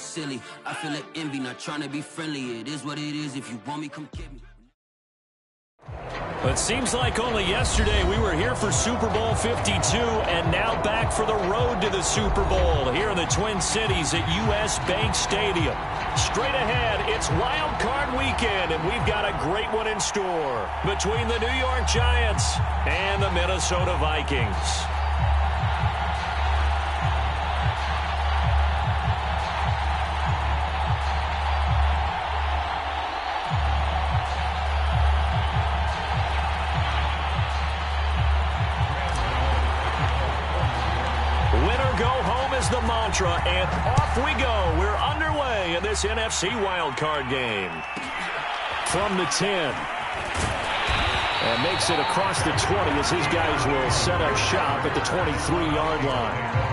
silly. I feel like envy, not trying to be friendly. It is what it is. If you want me, come get me. It seems like only yesterday we were here for Super Bowl 52 and now back for the road to the Super Bowl here in the Twin Cities at US Bank Stadium. Straight ahead, it's Wild Card Weekend, and we've got a great one in store between the New York Giants and the Minnesota Vikings. The mantra, and off we go. We're underway in this NFC wildcard game. From the 10. And makes it across the 20 as his guys will set up shop at the 23-yard line.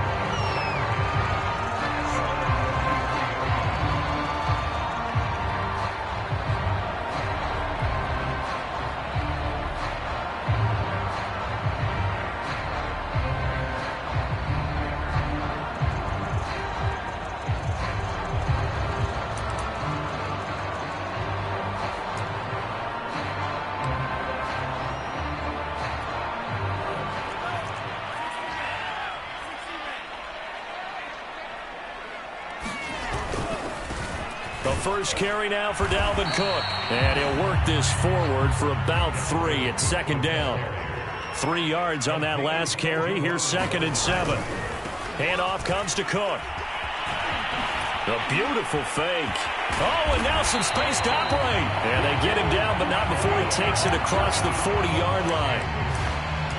First carry now for Dalvin Cook. And he'll work this forward for about 3 at second down. 3 yards on that last carry. Here's 2nd and 7. Handoff comes to Cook. A beautiful fake. Oh, and now some space to operate. And they get him down, but not before he takes it across the 40-yard line.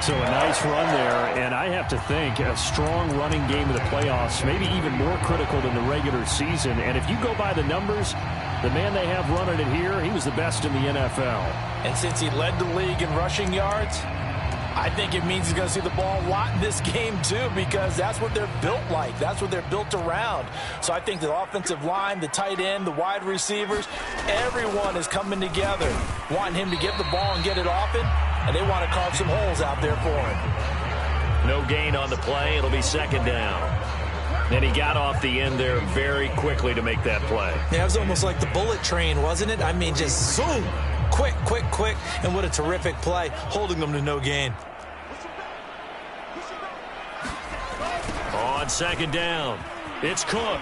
So a nice run there, and I have to think a strong running game of the playoffs, maybe even more critical than the regular season. And if you go by the numbers, the man they have running it here, he was the best in the NFL. And since he led the league in rushing yards, I think it means he's going to see the ball a lot in this game too, because that's what they're built like. That's what they're built around. So I think the offensive line, the tight end, the wide receivers, everyone is coming together, wanting him to get the ball and get it often. And they want to carve some holes out there for him. No gain on the play. It'll be 2nd down. And he got off the end there very quickly to make that play. Yeah, it was almost like the bullet train, wasn't it? I mean, just zoom. Quick, quick, quick. And what a terrific play, holding them to no gain. On 2nd down, it's Cook.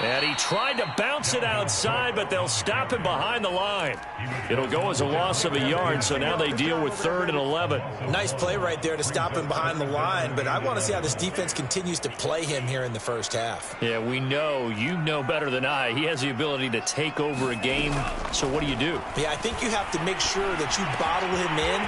And he tried to bounce it outside, but they'll stop him behind the line. It'll go as a loss of a yard, so now they deal with 3rd and 11. Nice play right there to stop him behind the line, but I want to see how this defense continues to play him here in the first half. Yeah, we know. You know better than I. He has the ability to take over a game, so what do you do? Yeah, I think you have to make sure that you bottle him in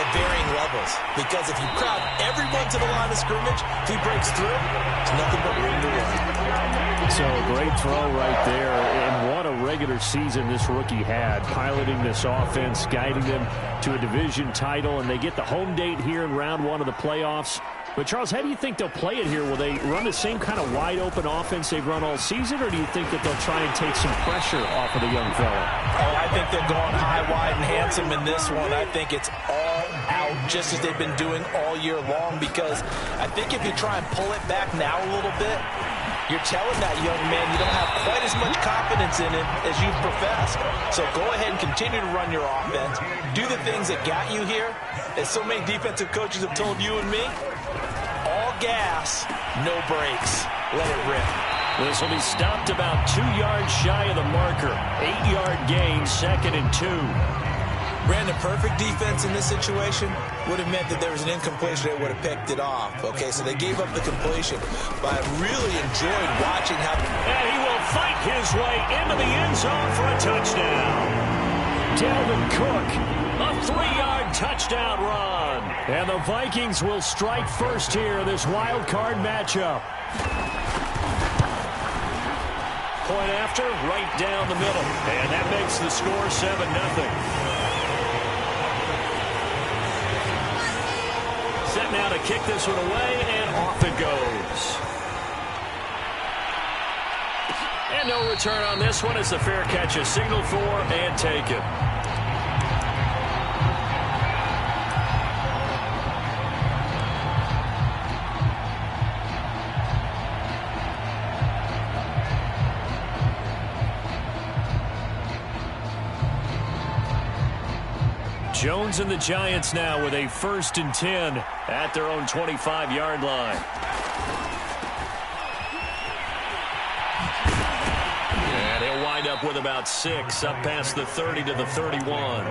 at varying levels, because if you crowd everyone to the line of scrimmage, if he breaks through, there's nothing but room to run. So great throw right there, and what a regular season this rookie had, piloting this offense, guiding them to a division title, and they get the home date here in round 1 of the playoffs. But, Charles, how do you think they'll play it here? Will they run the same kind of wide-open offense they've run all season, or do you think that they'll try and take some pressure off of the young fella? Oh, I think they're going high, wide, and handsome in this one. I think it's all out, just as they've been doing all year long, because I think if you try and pull it back now a little bit, you're telling that young man you don't have quite as much confidence in it as you've professed. So go ahead and continue to run your offense. Do the things that got you here. As so many defensive coaches have told you and me, all gas, no brakes. Let it rip. This will be stopped about 2 yards shy of the marker. 8-yard gain, 2nd and 2. Brandon, perfect defense in this situation would have meant that there was an incompletion. They would have picked it off. Okay, so they gave up the completion. But I really enjoyed watching how... And he will fight his way into the end zone for a touchdown. Dalvin Cook, a 3-yard touchdown run. And the Vikings will strike first here in this wild card matchup. Point after, right down the middle. And that makes the score 7-0. Set now to kick this one away, and off it goes. And no return on this one. It's a fair catch, a signal for, and take it. Jones and the Giants now with a 1st and 10 at their own 25-yard line. And he'll wind up with about 6 up past the 30 to the 31.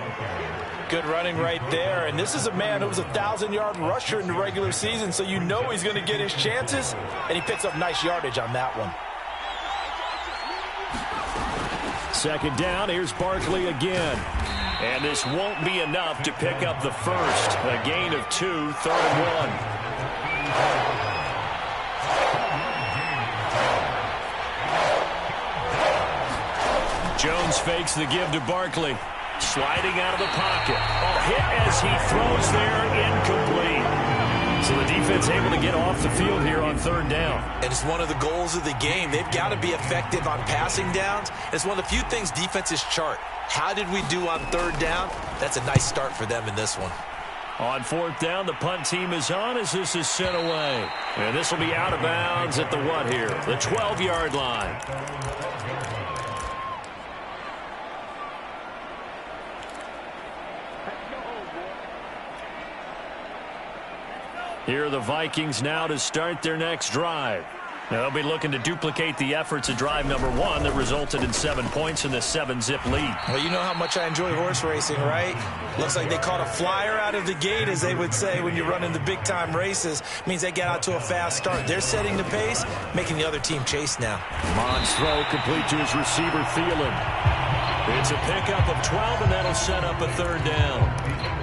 Good running right there. And this is a man who was a 1,000-yard rusher in the regular season, so you know he's going to get his chances. And he picks up nice yardage on that one. 2nd down, here's Barkley again. And this won't be enough to pick up the first. A gain of 2, 3rd and 1. Jones fakes the give to Barkley. Sliding out of the pocket. Hit as he throws there, incomplete. So the defense able to get off the field here on 3rd down. And it's one of the goals of the game. They've got to be effective on passing downs. It's one of the few things defenses chart. How did we do on 3rd down? That's a nice start for them in this one. On 4th down, the punt team is on as this is sent away. And this will be out of bounds at the what here? The 12-yard line. Here are the Vikings now to start their next drive. Now they'll be looking to duplicate the efforts of drive number 1 that resulted in 7 points in the 7-zip lead. Well, you know how much I enjoy horse racing, right? Looks like they caught a flyer out of the gate, as they would say when you're running the big-time races. Means they get out to a fast start. They're setting the pace, making the other team chase now. Mond's throw complete to his receiver, Thielen. It's a pickup of 12, and that'll set up a 3rd down.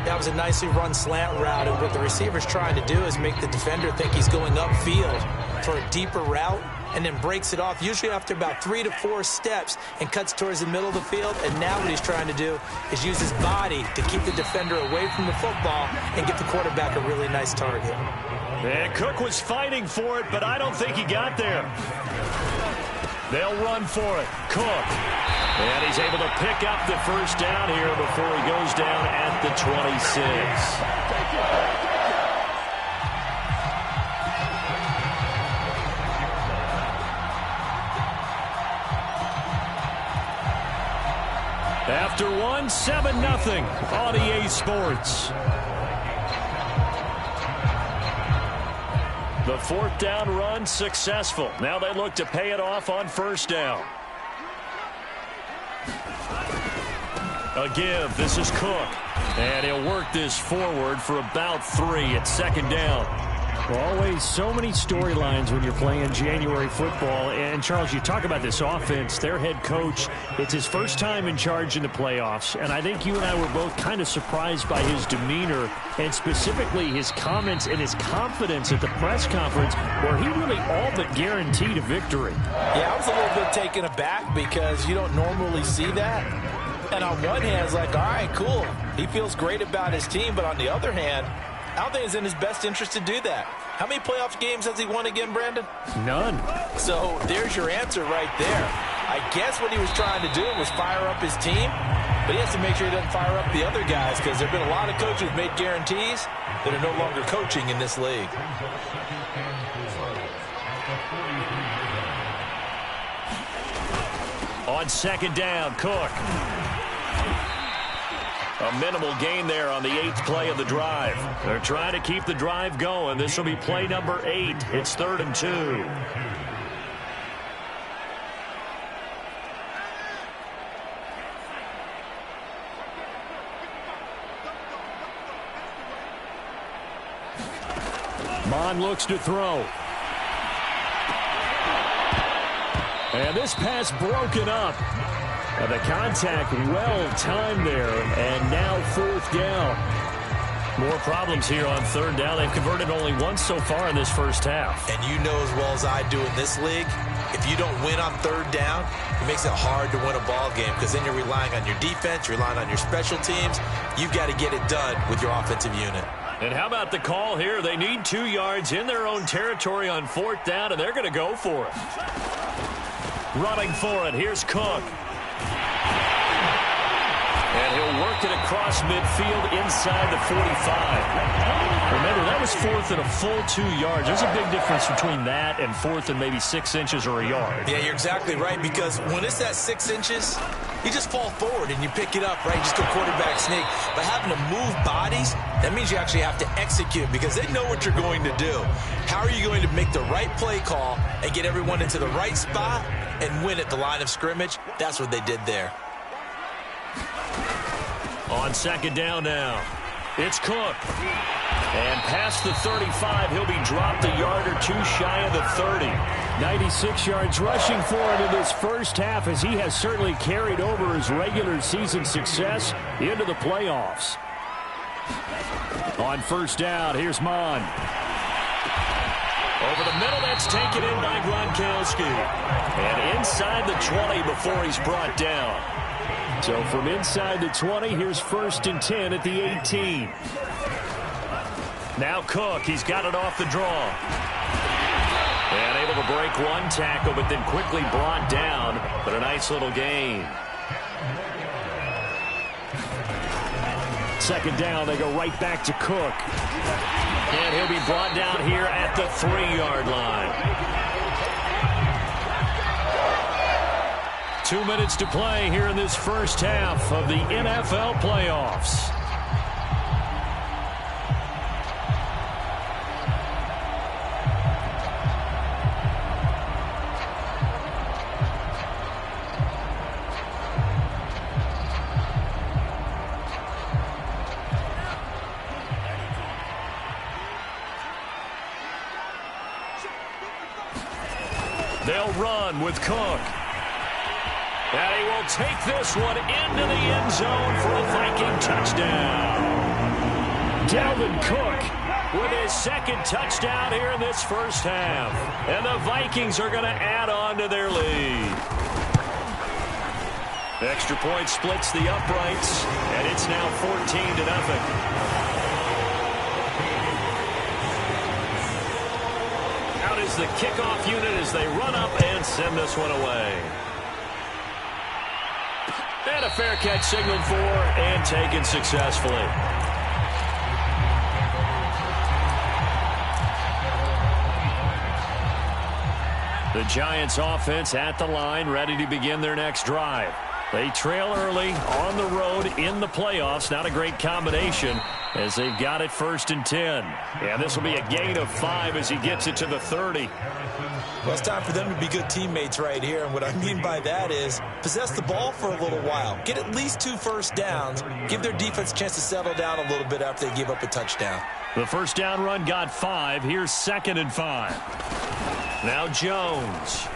That was a nicely run slant route, and what the receiver's trying to do is make the defender think he's going upfield for a deeper route, and then breaks it off, usually after about 3 to 4 steps, and cuts towards the middle of the field. And now what he's trying to do is use his body to keep the defender away from the football and get the quarterback a really nice target. And Cook was fighting for it, but I don't think he got there. They'll run for it. Cook. And he's able to pick up the 1st down here before he goes down at the 26. After 1, 7-0 on EA Sports. The 4th down run successful. Now they look to pay it off on 1st down. A give. This is Cook. And he'll work this forward for about 3 at 2nd down. Well, always so many storylines when you're playing January football. And, Charles, you talk about this offense, their head coach, it's his first time in charge in the playoffs. And I think you and I were both kind of surprised by his demeanor and specifically his comments and his confidence at the press conference where he really all but guaranteed a victory. Yeah, I was a little bit taken aback because you don't normally see that. And on one hand, it's like, all right, cool. He feels great about his team. But on the other hand, I don't think it's in his best interest to do that. How many playoff games has he won again, Brandon? None. So there's your answer right there. I guess what he was trying to do was fire up his team, but he has to make sure he doesn't fire up the other guys because there have been a lot of coaches who've made guarantees that are no longer coaching in this league. On 2nd down, Cook. A minimal gain there on the 8th play of the drive. They're trying to keep the drive going. This will be play number 8. It's 3rd and 2. Mon looks to throw. And this pass broken up. The contact well timed there, and now 4th down. More problems here on 3rd down. They've converted only once so far in this first half. And you know as well as I do in this league, if you don't win on 3rd down, it makes it hard to win a ball game because then you're relying on your defense, you're relying on your special teams. You've got to get it done with your offensive unit. And how about the call here? They need 2 yards in their own territory on 4th down, and they're going to go for it. Running for it, here's Cook. And he'll work it across midfield inside the 45. Remember, that was 4th and a full 2 yards. There's a big difference between that and 4th and maybe 6 inches or a yard. Yeah, you're exactly right, because when it's that 6 inches, You just fall forward and you pick it up, right? You just go quarterback sneak. But having to move bodies, that means you actually have to execute because they know what you're going to do. How are you going to make the right play call and get everyone into the right spot and win at the line of scrimmage? That's what they did there. On second down now, it's Cook. And past the 35, he'll be dropped a yard or two shy of the 30. 96 yards rushing for him in this first half, as he has certainly carried over his regular season success into the playoffs. On first down, here's Mon. Over the middle, that's taken in by Gronkowski. And inside the 20 before he's brought down. So from inside the 20, here's 1st and 10 at the 18. Now Cook, he's got it off the draw. And able to break one tackle, but then quickly brought down. But a nice little gain. Second down, they go right back to Cook. And he'll be brought down here at the 3-yard line. 2 minutes to play here in this first half of the NFL playoffs. They'll run with Cook. And he will take this one into the end zone for a Viking touchdown. Dalvin Cook with his second touchdown here in this first half. And the Vikings are going to add on to their lead. Extra point splits the uprights, and it's now 14-0. Out is the kickoff unit as they run up and send this one away. And a fair catch signaled for and taken successfully. The Giants offense at the line, ready to begin their next drive. They trail early on the road in the playoffs. Not a great combination as they've got it 1st and 10. And this will be a gain of 5 as he gets it to the 30. Well, it's time for them to be good teammates right here. And what I mean by that is possess the ball for a little while. Get at least 2 first downs. Give their defense a chance to settle down a little bit after they give up a touchdown. The first down run got 5. Here's 2nd and 5. Now Jones.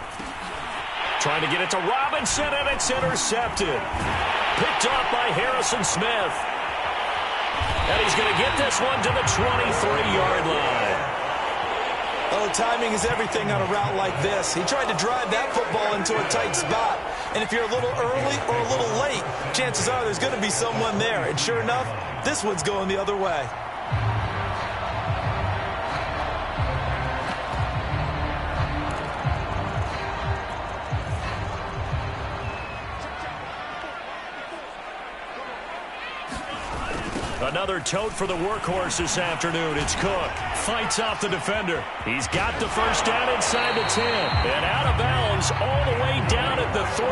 Trying to get it to Robinson, and it's intercepted. Picked off by Harrison Smith. And he's going to get this one to the 23-yard line. Oh, timing is everything on a route like this. He tried to drive that football into a tight spot. And if you're a little early or a little late, chances are there's going to be someone there. And sure enough, this one's going the other way. Another tote for the workhorse this afternoon. It's Cook. Fights off the defender. He's got the first down inside the 10. And out of bounds all the way down at the 3.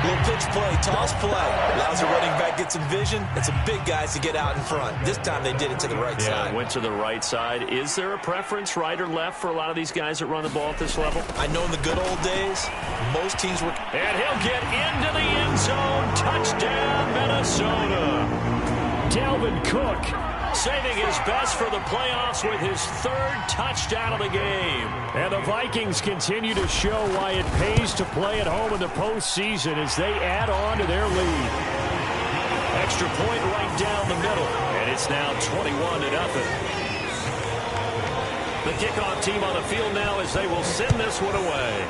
Little pitch play, toss play. Allows the running back get some vision and some big guys to get out in front. This time they did it to the right side. Yeah, went to the right side. Is there a preference, right or left, for a lot of these guys that run the ball at this level? I know in the good old days, most teams were... And he'll get into the end zone. Touchdown, Minnesota. Dalvin Cook saving his best for the playoffs with his 3rd touchdown of the game. And the Vikings continue to show why it pays to play at home in the postseason as they add on to their lead. Extra point right down the middle, and it's now 21-0. The kickoff team on the field now as they will send this one away.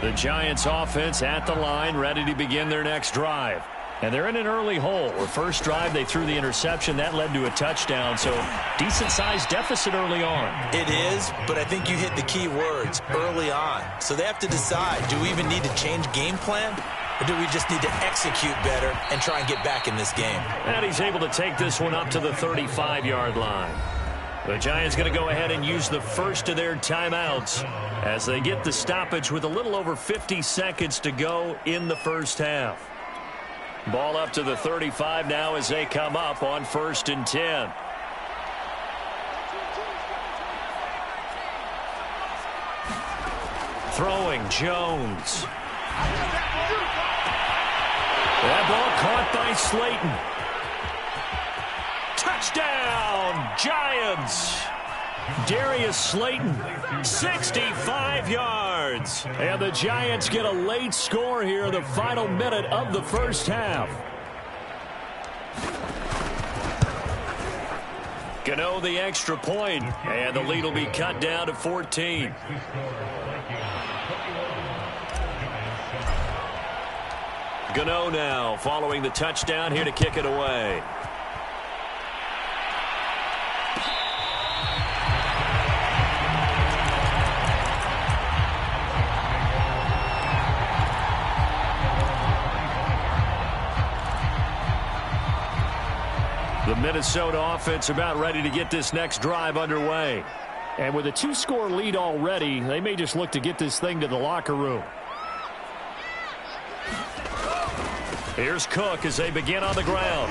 The Giants offense at the line, ready to begin their next drive. And they're in an early hole. Their first drive, they threw the interception. That led to a touchdown. So decent-sized deficit early on. It is, but I think you hit the key words, early on. So they have to decide, do we even need to change game plan? Or do we just need to execute better and try and get back in this game? And he's able to take this one up to the 35-yard line. The Giants going to go ahead and use the first of their timeouts as they get the stoppage with a little over 50 seconds to go in the first half. Ball up to the 35 now as they come up on 1st and 10. Throwing Jones. That ball caught by Slayton. Touchdown, Giants. Darius Slayton, 65 yards. And the Giants get a late score here in the final minute of the first half. Gano the extra point, and the lead will be cut down to 14. Gano now following the touchdown here to kick it away. The Minnesota offense about ready to get this next drive underway. And with a 2-score lead already, they may just look to get this thing to the locker room. Here's Cook as they begin on the ground.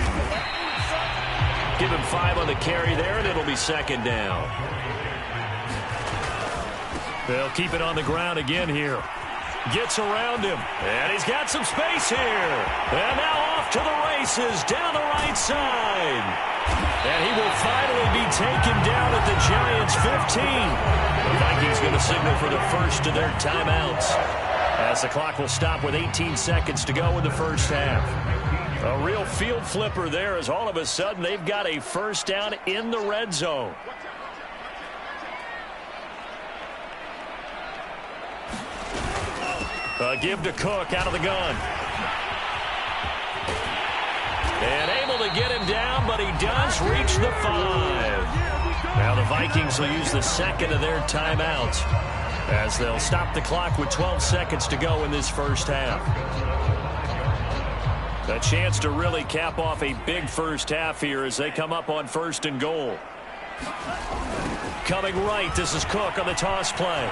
Give him 5 on the carry there, and it'll be 2nd down. They'll keep it on the ground again here. Gets around him, and he's got some space here. And now off to the races down the right side. And he will finally be taken down at the Giants' 15. The Vikings going to signal for the first of their timeouts, as the clock will stop with 18 seconds to go in the first half. A real field flipper there, as all of a sudden they've got a first down in the red zone. Give to Cook out of the gun. And able to get him down, but he does reach the 5. Now the Vikings will use the second of their timeouts, as they'll stop the clock with 12 seconds to go in this first half. A chance to really cap off a big first half here as they come up on 1st and goal. Coming right, this is Cook on the toss play.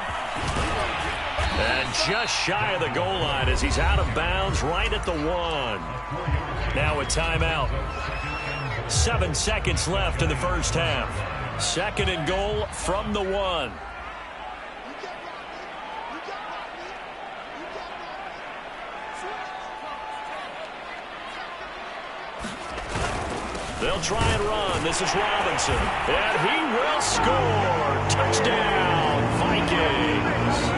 And just shy of the goal line as he's out of bounds right at the 1. Now a timeout. 7 seconds left in the first half. 2nd and goal from the 1. They'll try and run. This is Robinson. And he will score. Touchdown, Vikings.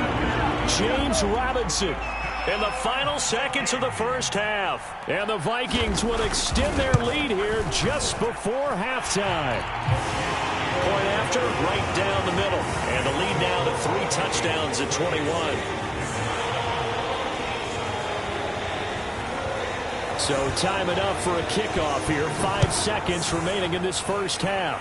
James Robinson in the final seconds of the first half. And the Vikings will extend their lead here just before halftime. Point after, right down the middle. And the lead now to 3 touchdowns at 21. So time enough for a kickoff here. 5 seconds remaining in this first half.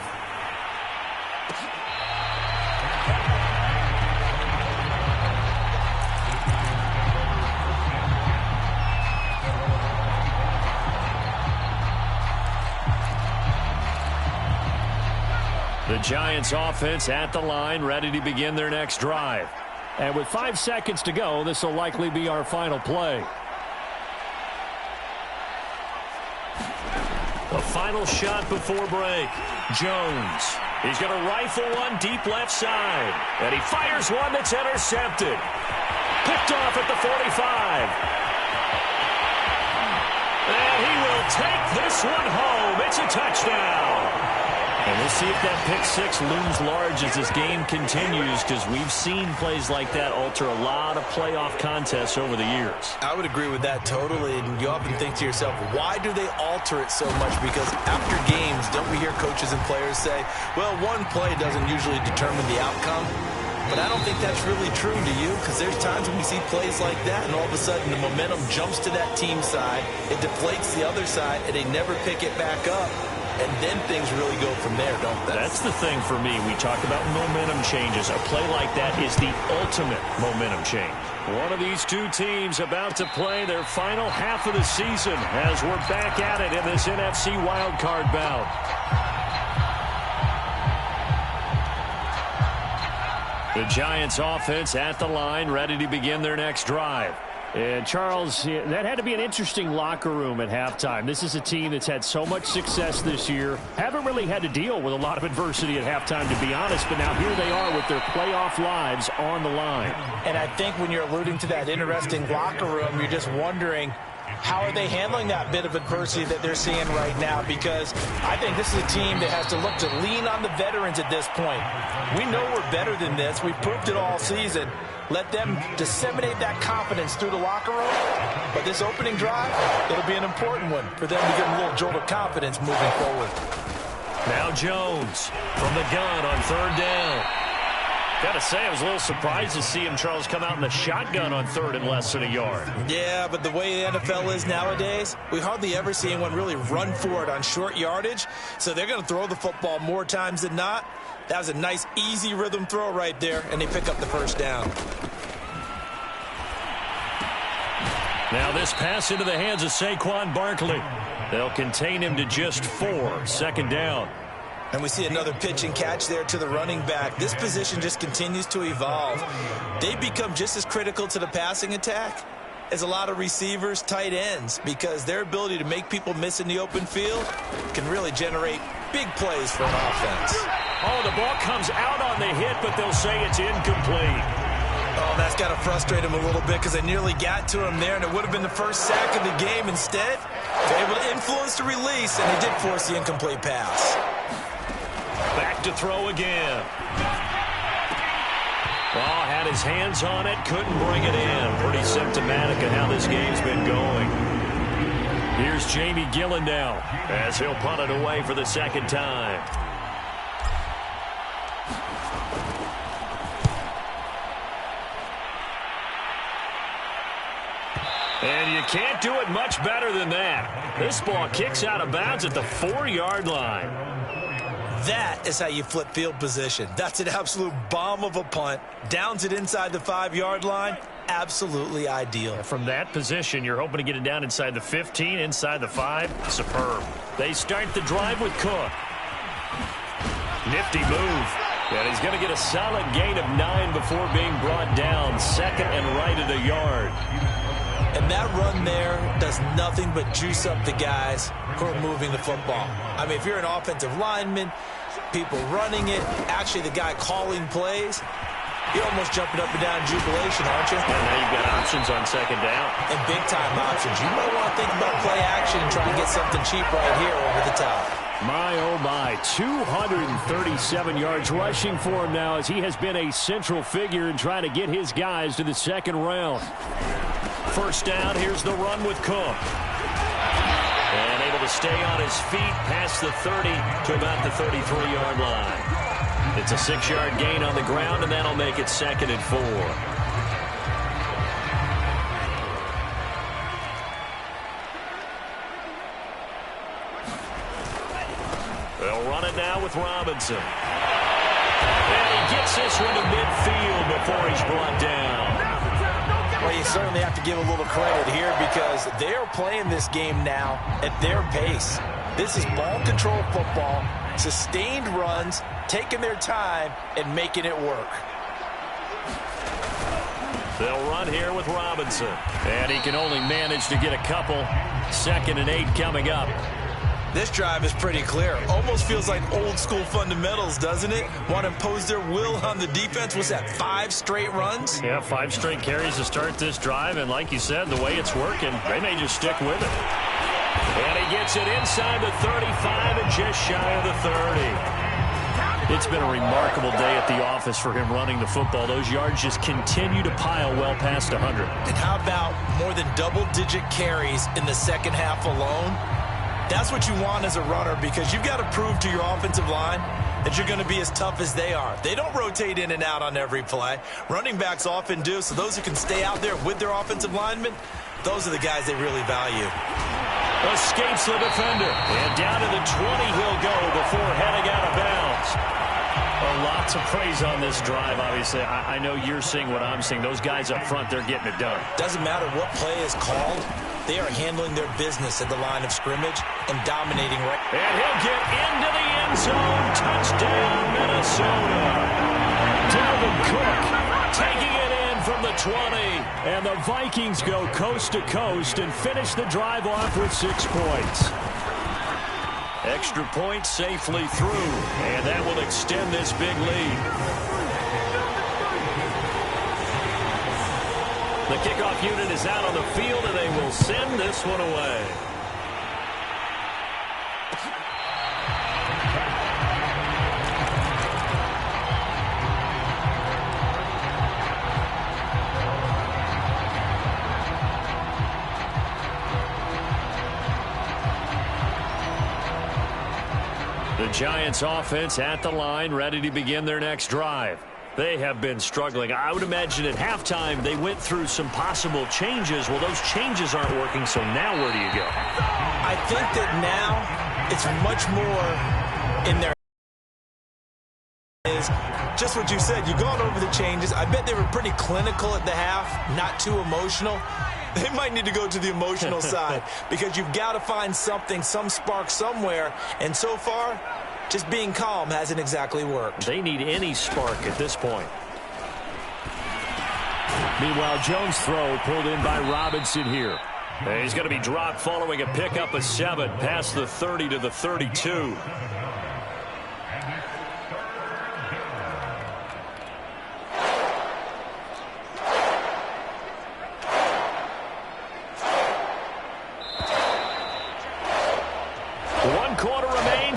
The Giants offense at the line, ready to begin their next drive. And with 5 seconds to go, this will likely be our final play. A final shot before break. Jones. He's going to rifle one deep left side. And he fires one that's intercepted. Picked off at the 45. And he will take this one home. It's a touchdown. And we'll see if that pick 6 looms large as this game continues, because we've seen plays like that alter a lot of playoff contests over the years. I would agree with that totally, and you often think to yourself, why do they alter it so much? Because after games, don't we hear coaches and players say, well, one play doesn't usually determine the outcome? but I don't think that's really true, do you? Because there's times when we see plays like that, and all of a sudden the momentum jumps to that team side, it deflates the other side, and they never pick it back up. And then things really go from there, don't they? That's the thing for me. We talk about momentum changes. A play like that is the ultimate momentum change. One of these two teams about to play their final half of the season as we're back at it in this NFC wildcard bout. The Giants offense at the line, ready to begin their next drive. And Charles, that had to be an interesting locker room at halftime. This is a team that's had so much success this year. Haven't really had to deal with a lot of adversity at halftime, to be honest. But now here they are with their playoff lives on the line. And I think when you're alluding to that interesting locker room, you're just wondering, how are they handling that bit of adversity that they're seeing right now? Because I think this is a team that has to look to lean on the veterans at this point. We know we're better than this. We've proved it all season. Let them disseminate that confidence through the locker room. But this opening drive, it'll be an important one for them to get a little jolt of confidence moving forward. Now Jones from the gun on third down. Got to say, I was a little surprised to see him, Charles, come out in the shotgun on third and less than a yard. Yeah, but the way the NFL is nowadays, we hardly ever see anyone really run for it on short yardage. So they're going to throw the football more times than not. That was a nice, easy rhythm throw right there, and they pick up the first down. Now this pass into the hands of Saquon Barkley. They'll contain him to just 4, second down. And we see another pitch and catch there to the running back. This position just continues to evolve. They become just as critical to the passing attack as a lot of receivers, tight ends, because their ability to make people miss in the open field can really generate big plays for an offense. Oh, the ball comes out on the hit, but they'll say it's incomplete. Oh, that's got to frustrate him a little bit because they nearly got to him there, and it would have been the first sack of the game. Instead, they're able to influence the release, and they did force the incomplete pass. Back to throw again. Ball had his hands on it, couldn't bring it in. Pretty symptomatic of how this game's been going. Here's Jamie Gillen now as he'll punt it away for the second time. And you can't do it much better than that. This ball kicks out of bounds at the 4-yard line. That is how you flip field position. That's an absolute bomb of a punt. Downs it inside the 5-yard line. Absolutely ideal. From that position, you're hoping to get it down inside the 15, inside the 5. Superb. They start the drive with Cook. Nifty move. And he's going to get a solid gain of 9 before being brought down. Second and right at a yard. And that run there does nothing but juice up the guys who are moving the football. I mean, if you're an offensive lineman, people running it, actually the guy calling plays, you're almost jumping up and down in jubilation, aren't you? And now you've got options on second down. And big-time options. You might want to think about play action and try and get something cheap right here over the top. My, oh my, 237 yards rushing for him now as he has been a central figure in trying to get his guys to the second round. First down, here's the run with Cook. And able to stay on his feet past the 30 to about the 33-yard line. It's a 6-yard gain on the ground, and that'll make it second and 4. They'll run it now with Robinson. And he gets this one to midfield before he's brought down. Well, you certainly have to give a little credit here because they are playing this game now at their pace. This is ball control football, sustained runs, taking their time, and making it work. They'll run here with Robinson. And he can only manage to get a couple. 2nd and 8 coming up. This drive is pretty clear. Almost feels like old school fundamentals, doesn't it? Want to impose their will on the defense. What's that, 5 straight runs? Yeah, 5 straight carries to start this drive. And like you said, the way it's working, they may just stick with it. And he gets it inside the 35 and just shy of the 30. It's been a remarkable day at the office for him running the football. Those yards just continue to pile well past 100. And how about more than double-digit carries in the second half alone? That's what you want as a runner because you've got to prove to your offensive line that you're going to be as tough as they are. They don't rotate in and out on every play. Running backs often do, so those who can stay out there with their offensive linemen, those are the guys they really value. Escapes the defender. And down to the 20 he'll go before heading out of bounds. Well, lots of praise on this drive, obviously. I know you're seeing what I'm seeing. Those guys up front, they're getting it done. Doesn't matter what play is called. They are handling their business at the line of scrimmage and dominating right. And he'll get into the end zone. Touchdown, Minnesota. Dalvin Cook Taking it in from the 20. and the Vikings go coast to coast and finish the drive off with 6 points. Extra point safely through, and that will extend this big lead. The kickoff unit is out on the field, and they will send this one away. The Giants offense at the line, ready to begin their next drive. They have been struggling. I would imagine at halftime they went through some possible changes. Well, those changes aren't working, so now where do you go? I think that now it's much more in their is just what you said. You've gone over the changes. I bet they were pretty clinical at the half, not too emotional. They might need to go to the emotional side because you've got to find something, some spark somewhere. And so far, just being calm hasn't exactly worked. They need any spark at this point. Meanwhile, Jones' throw pulled in by Robinson here. And he's going to be dropped following a pickup of 7 past the 30 to the 32.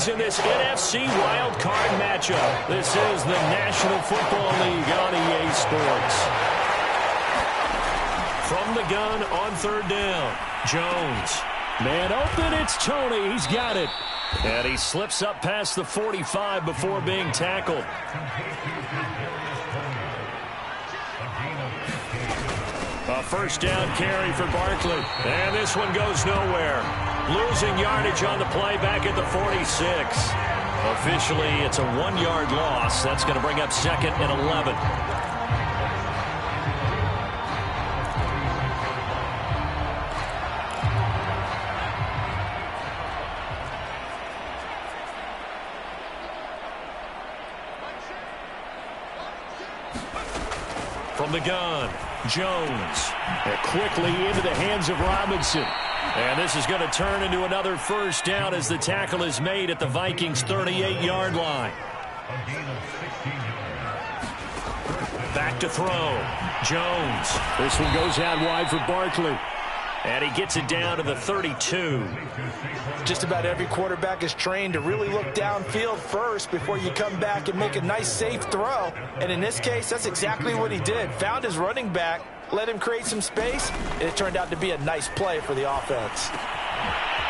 In this NFC wildcard matchup. This is the National Football League on EA Sports. From the gun on 3rd down, Jones. Man open, it's Tony. He's got it. And he slips up past the 45 before being tackled. A first down carry for Barkley. And this one goes nowhere. Losing yardage on the play back at the 46. Officially, it's a 1-yard loss. That's going to bring up 2nd and 11. From the gun, Jones. Quickly into the hands of Robinson. And this is going to turn into another first down as the tackle is made at the Vikings' 38-yard line. Back to throw. Jones. This one goes out wide for Barkley. And he gets it down to the 32. Just about every quarterback is trained to really look downfield first before you come back and make a nice, safe throw. And in this case, that's exactly what he did. Found his running back, let him create some space, and it turned out to be a nice play for the offense.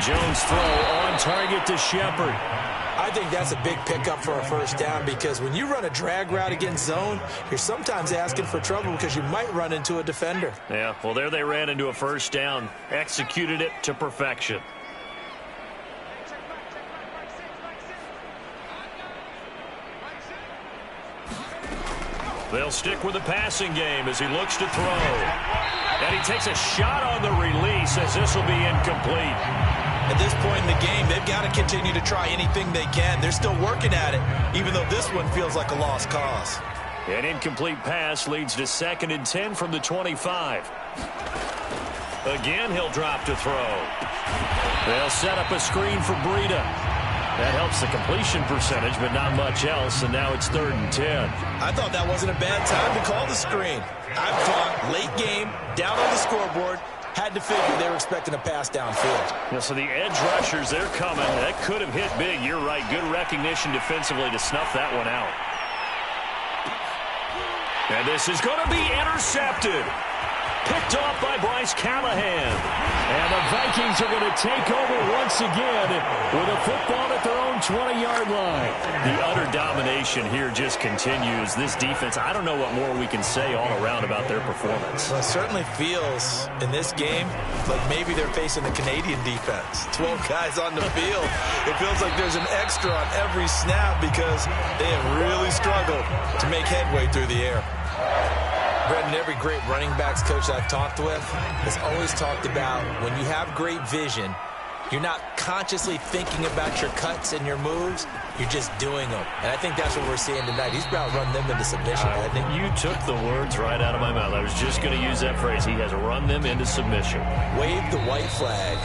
Jones throw on target to Shepard. I think that's a big pickup for a first down because when you run a drag route against zone, you're sometimes asking for trouble because you might run into a defender. Yeah, well, there they ran into a first down, executed it to perfection. They'll stick with the passing game as he looks to throw. And he takes a shot on the release as this will be incomplete. At this point in the game, they've got to continue to try anything they can. They're still working at it, even though this one feels like a lost cause. An incomplete pass leads to 2nd and 10 from the 25. Again, he'll drop to throw. They'll set up a screen for Breida. That helps the completion percentage, but not much else, and now it's 3rd and 10. I thought that wasn't a bad time to call the screen. I thought late game, down on the scoreboard, had to figure they were expecting a pass downfield. Yeah, so the edge rushers, they're coming. That could have hit big. You're right. Good recognition defensively to snuff that one out. And this is going to be intercepted. Picked off by Bryce Callahan. And the Vikings are going to take over once again with a football at their own 20-yard line. The utter domination here just continues. This defense, I don't know what more we can say all around about their performance. Well, it certainly feels in this game like maybe they're facing the Canadian defense. 12 guys on the field. It feels like there's an extra on every snap because they have really struggled to make headway through the air. Brendan, every great running backs coach I've talked with has always talked about when you have great vision, you're not consciously thinking about your cuts and your moves. You're just doing them. And I think that's what we're seeing tonight. He's about to run them into submission, hasn't he? You took the words right out of my mouth. I was just going to use that phrase. He has run them into submission. Wave the white flag.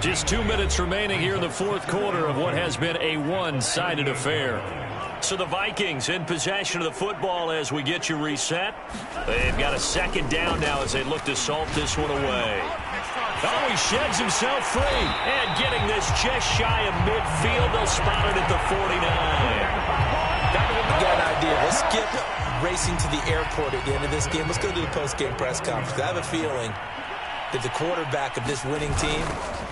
Just 2 minutes remaining here in the fourth quarter of what has been a one-sided affair. So the Vikings in possession of the football as we get you reset. They've got a second down now as they look to salt this one away. Oh, he sheds himself free. And getting this just shy of midfield. They'll spot it at the 49. You got an idea. Let's skip racing to the airport at the end of this game. Let's go to the post-game press conference. I have a feeling that the quarterback of this winning team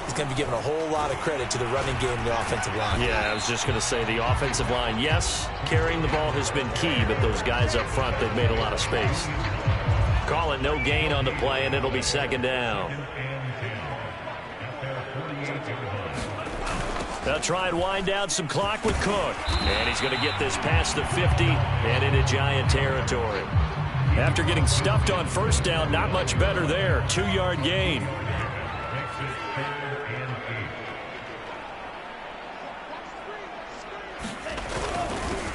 is going to be given a whole lot of credit to the running game and the offensive line. Yeah, I was just going to say the offensive line, yes, carrying the ball has been key, but those guys up front, they've made a lot of space. Call it no gain on the play, and it'll be second down. They'll try and wind down some clock with Cook. And he's going to get this past the 50 and into Giant territory. After getting stuffed on first down, not much better there. 2-yard gain.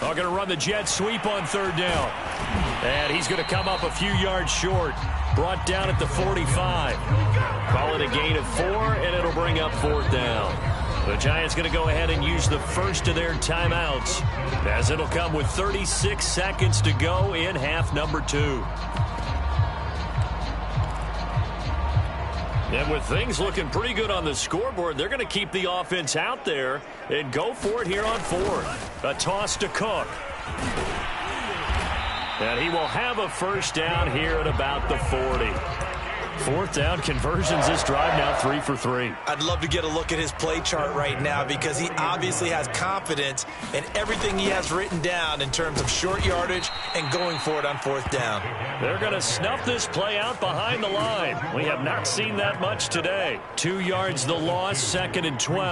They're going to run the jet sweep on third down. And he's going to come up a few yards short. Brought down at the 45. Call it a gain of 4, and it'll bring up fourth down. The Giants going to go ahead and use the first of their timeouts, as it'll come with 36 seconds to go in half number 2. And with things looking pretty good on the scoreboard, they're going to keep the offense out there and go for it here on fourth. A toss to Cook. And he will have a first down here at about the 40. Fourth down conversions this drive now 3 for 3. I'd love to get a look at his play chart right now because he obviously has confidence in everything he has written down in terms of short yardage and going for it on fourth down. They're going to snuff this play out behind the line. We have not seen that much today. 2 yards the loss, second and 12.